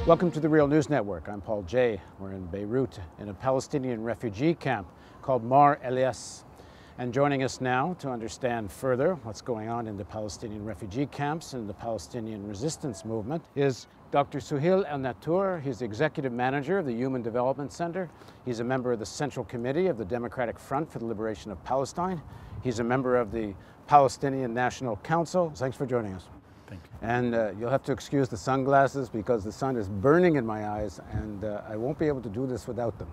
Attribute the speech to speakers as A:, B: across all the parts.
A: Welcome to the Real News Network. I'm Paul Jay. We're in Beirut in a Palestinian refugee camp called Mar Elias. And joining us now to understand further what's going on in the Palestinian refugee camps and the Palestinian resistance movement is Dr. Suhail El-Natour. He's the executive manager of the Human Development Center. He's a member of the Central Committee of the Democratic Front for the Liberation of Palestine. He's a member of the Palestinian National Council. Thanks for joining us.
B: Thank you.
A: And you'll have to excuse the sunglasses because the sun is burning in my eyes and I won't be able to do this without them.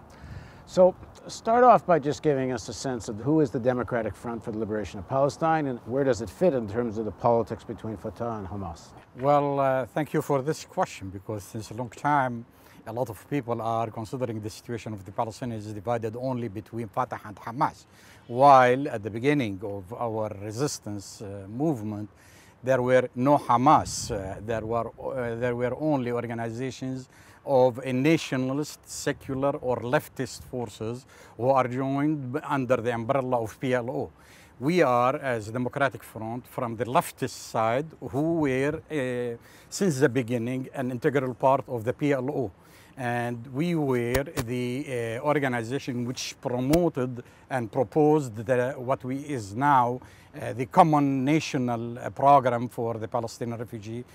A: So start off by just giving us a sense of who is the Democratic Front for the Liberation of Palestine and where does it fit in terms of the politics between Fatah and Hamas?
B: Well, thank you for this question, because since a long time a lot of people are considering the situation of the Palestinians divided only between Fatah and Hamas, while at the beginning of our resistance movement there were no Hamas. There were only organizations of a nationalist, secular or leftist forces who are joined under the umbrella of PLO. We are, as Democratic Front, from the leftist side, who were, since the beginning, an integral part of the PLO. And we were the organization which promoted and proposed what is now the common national program for the Palestinian refugee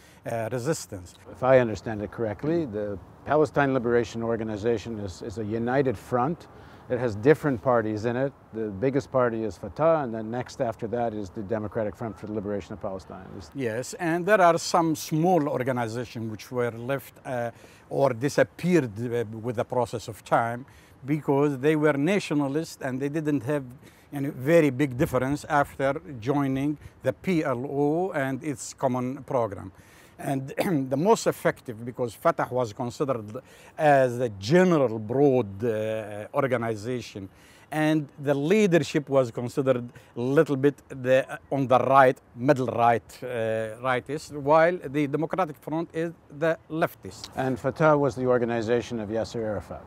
B: resistance.
A: If I understand it correctly, the Palestine Liberation Organization is a united front. It has different parties in it. The biggest party is Fatah, and then next after that is the Democratic Front for the Liberation of Palestine.
B: Yes, and there are some small organizations which were left or disappeared with the process of time because they were nationalist and they didn't have any very big difference after joining the PLO and its common program. And the most effective, because Fatah was considered as a general broad organization, and the leadership was considered a little bit on the right, middle right, rightist, while the Democratic Front is the leftist.
A: And Fatah was the organization of Yasser Arafat.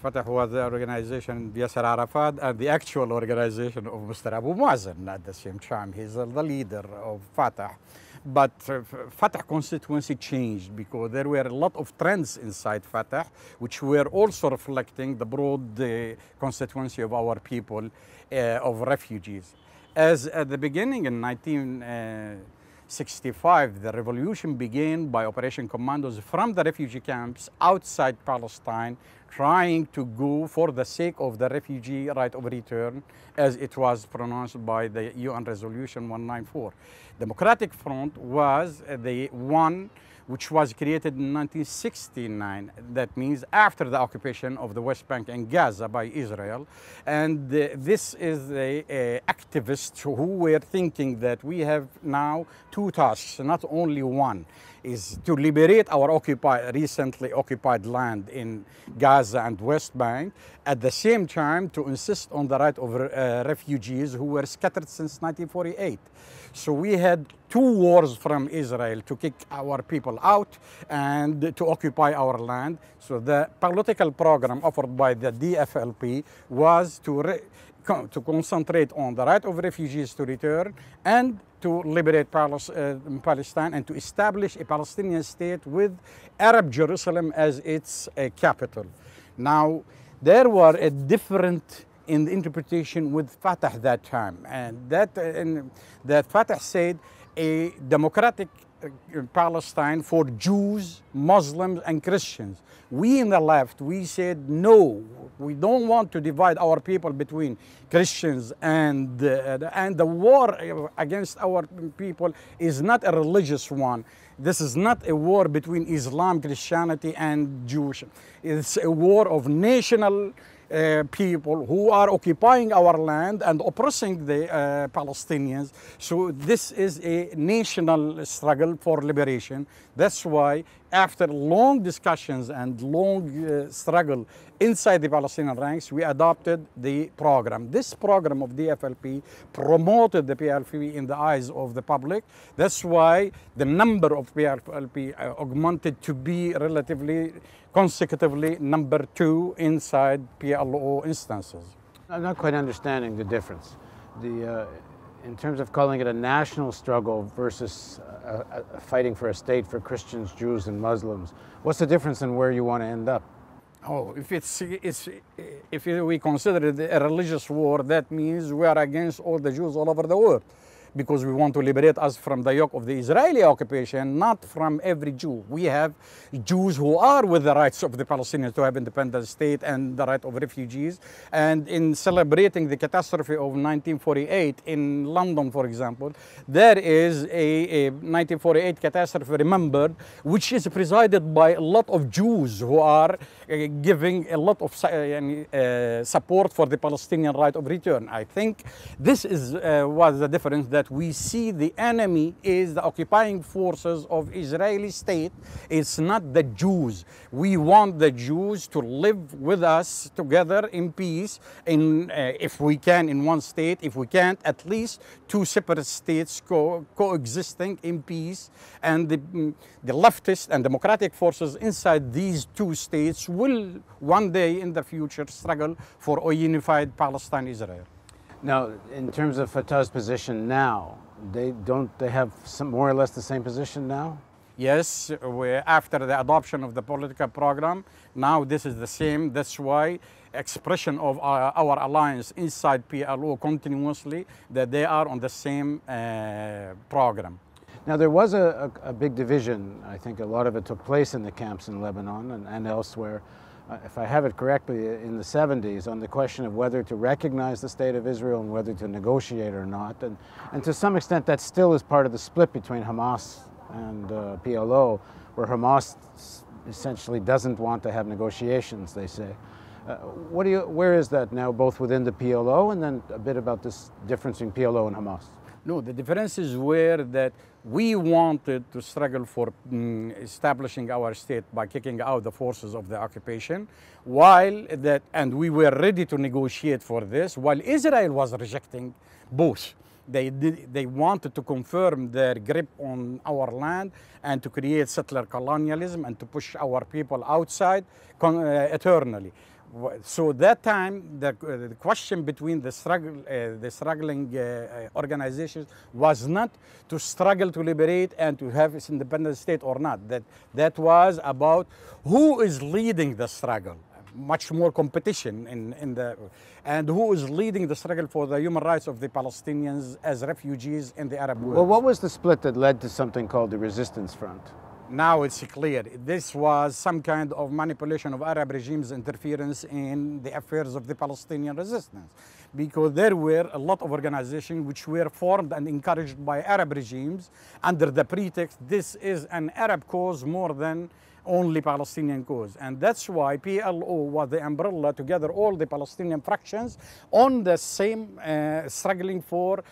B: Fatah was the organization of Yasser Arafat and the actual organization of Mr. Abu Mazen at the same time. He's the leader of Fatah. But Fatah constituency changed because there were a lot of trends inside Fatah which were also reflecting the broad constituency of our people of refugees. As at the beginning in 1965, the revolution began by Operation Commandos from the refugee camps outside Palestine, trying to go for the sake of the refugee right of return, as it was pronounced by the UN Resolution 194. Democratic Front was the one which was created in 1969. That means after the occupation of the West Bank and Gaza by Israel. And this is the activists who were thinking that we have now two tasks, not only one, is to liberate our recently occupied land in Gaza and West Bank, at the same time to insist on the right of refugees who were scattered since 1948. So we had two wars from Israel to kick our people out and to occupy our land. So the political program offered by the DFLP was to concentrate on the right of refugees to return and to liberate Palestine and to establish a Palestinian state with Arab Jerusalem as its capital. Now, there were a different in the interpretation with Fatah that time, and that Fatah said a democratic Palestine for Jews, Muslims, and Christians. We in the left, we said no, we don't want to divide our people between Christians, and the war against our people is not a religious one. This is not a war between Islam, Christianity, and Jewish. It's a war of national people who are occupying our land and oppressing the Palestinians. So this is a national struggle for liberation. That's why after long discussions and long struggle inside the Palestinian ranks, we adopted the program. This program of DFLP promoted the PLP in the eyes of the public. That's why the number of PLP augmented to be relatively consecutively number 2 inside PLO instances.
A: I'm not quite understanding the difference. in terms of calling it a national struggle versus fighting for a state for Christians, Jews, and Muslims, what's the difference in where you want to end up?
B: Oh, if we consider it a religious war, that means we are against all the Jews all over the world, because we want to liberate us from the yoke of the Israeli occupation, not from every Jew. We have Jews who are with the rights of the Palestinians to have independent state and the right of refugees. And in celebrating the catastrophe of 1948 in London, for example, there is a 1948 catastrophe remembered, which is presided by a lot of Jews who are giving a lot of support for the Palestinian right of return. I think this is was the difference, that we see the enemy is the occupying forces of Israeli state. It's not the Jews. We want the Jews to live with us together in peace, if we can in one state, if we can't, at least two separate states coexisting in peace. And the leftist and democratic forces inside these two states will one day in the future struggle for a unified Palestine-Israel.
A: Now, in terms of Fatah's position now, they have more or less the same position now?
B: Yes, after the adoption of the political program, now this is the same. That's why expression of our alliance inside PLO continuously, that they are on the same program.
A: Now, there was a big division. I think a lot of it took place in the camps in Lebanon and elsewhere, if I have it correctly, in the 70s, on the question of whether to recognize the state of Israel and whether to negotiate or not. And to some extent, that still is part of the split between Hamas and PLO, where Hamas essentially doesn't want to have negotiations, they say. Where is that now, both within the PLO, and then a bit about this difference between PLO and Hamas?
B: No, the difference is where that we wanted to struggle for establishing our state by kicking out the forces of the occupation, and we were ready to negotiate for this, while Israel was rejecting both. They wanted to confirm their grip on our land and to create settler colonialism and to push our people outside eternally. So that time, the question between the struggling organizations was not to struggle to liberate and to have its independent state or not. That was about who is leading the struggle. Much more competition and who is leading the struggle for the human rights of the Palestinians as refugees in the Arab world.
A: Well, what was the split that led to something called the Resistance Front?
B: Now it's clear. This was some kind of manipulation of Arab regimes' interference in the affairs of the Palestinian resistance, because there were a lot of organizations which were formed and encouraged by Arab regimes under the pretext this is an Arab cause more than only Palestinian cause. And that's why PLO was the umbrella to gather all the Palestinian fractions on the same struggling for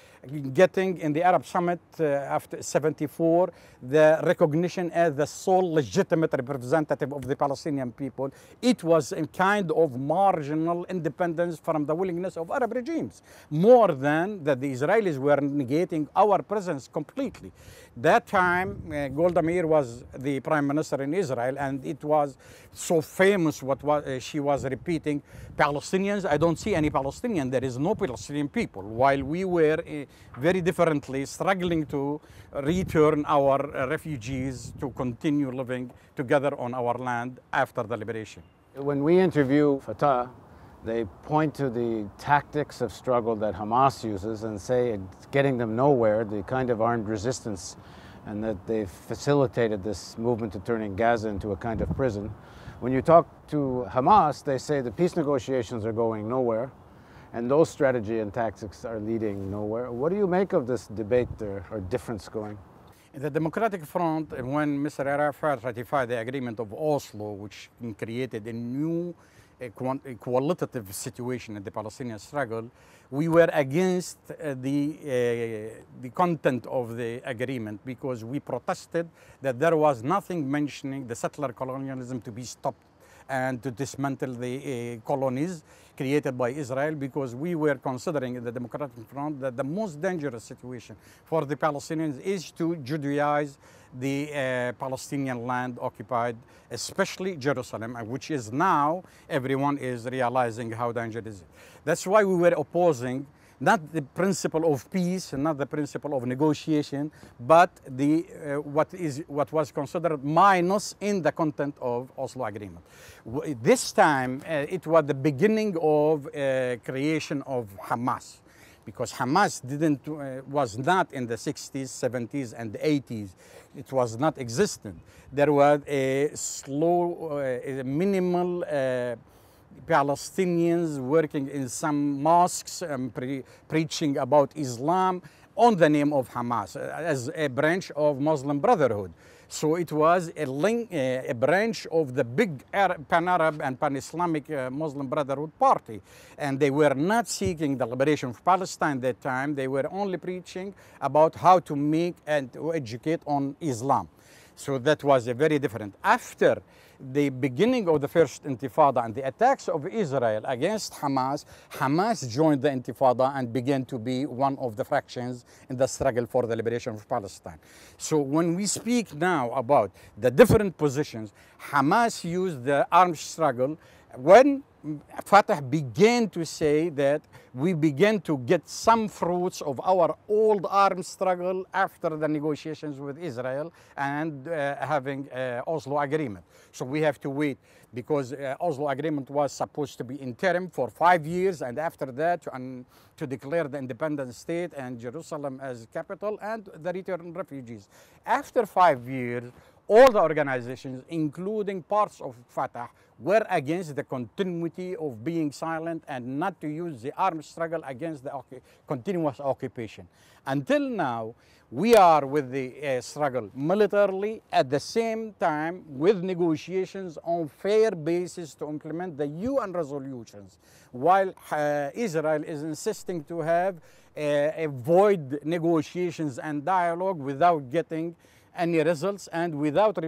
B: getting in the Arab Summit after '74 the recognition as the sole legitimate representative of the Palestinian people. It was a kind of marginal independence from the willingness of Arab regimes, more than that the Israelis were negating our presence completely. That time, Golda Meir was the prime minister in Israel, and it was so famous she was repeating, Palestinians, I don't see any Palestinian, there is no Palestinian people, while we were very differently struggling to return our refugees to continue living together on our land after the liberation.
A: When we interview Fatah, they point to the tactics of struggle that Hamas uses and say it's getting them nowhere, the kind of armed resistance, and that they've facilitated this movement to turning Gaza into a kind of prison. When you talk to Hamas, they say the peace negotiations are going nowhere, and those strategy and tactics are leading nowhere. What do you make of this debate or difference going?
B: In the Democratic Front, when Mr. Arafat ratified the agreement of Oslo, which created a new qualitative situation in the Palestinian struggle, we were against the content of the agreement, because we protested that there was nothing mentioning the settler colonialism to be stopped and to dismantle the colonies created by Israel, because we were considering in the Democratic Front that the most dangerous situation for the Palestinians is to Judaize the Palestinian land occupied, especially Jerusalem, which is now everyone is realizing how dangerous it is. That's why we were opposing not the principle of peace, not the principle of negotiation, but the what was considered minus in the content of Oslo Agreement. This time, it was the beginning of creation of Hamas, because Hamas was not in the 60s, 70s, and 80s. It was not existent. There was a slow, minimal Palestinians working in some mosques and preaching about Islam on the name of Hamas as a branch of Muslim Brotherhood. So it was a branch of the big pan-Arab and pan-Islamic Muslim Brotherhood party. And they were not seeking the liberation of Palestine at that time. They were only preaching about how to make and to educate on Islam. So that was a very different. After the beginning of the first Intifada and the attacks of Israel against Hamas, Hamas joined the Intifada and began to be one of the fractions in the struggle for the liberation of Palestine. So when we speak now about the different positions, Hamas used the armed struggle when Fatah began to say that we began to get some fruits of our old armed struggle after the negotiations with Israel and having Oslo Agreement. So we have to wait, because Oslo Agreement was supposed to be interim for 5 years, and after that to declare the independent state and Jerusalem as capital and the return refugees. After 5 years, all the organizations, including parts of Fatah, were against the continuity of being silent and not to use the armed struggle against the continuous occupation. Until now, we are with the struggle militarily, at the same time with negotiations on fair basis to implement the UN resolutions, while Israel is insisting to have avoid negotiations and dialogue without getting any results and without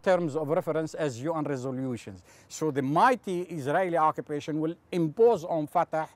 B: terms of reference as UN resolutions. So the mighty Israeli occupation will impose on Fatah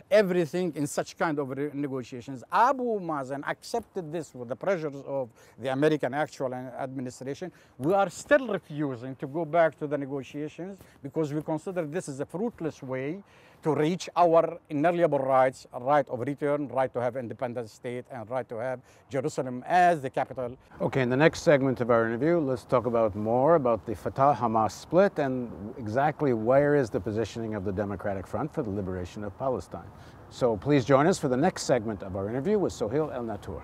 B: everything in such kind of negotiations. Abu Mazen accepted this with the pressures of the American actual administration. We are still refusing to go back to the negotiations because we consider this is a fruitless way to reach our inalienable rights, right of return, right to have independent state, and right to have Jerusalem as the capital.
A: Okay, in the next segment of our interview, let's talk more about the Fatah-Hamas split and exactly where is the positioning of the Democratic Front for the liberation of Palestine. So please join us for the next segment of our interview with Sohail El-Natour.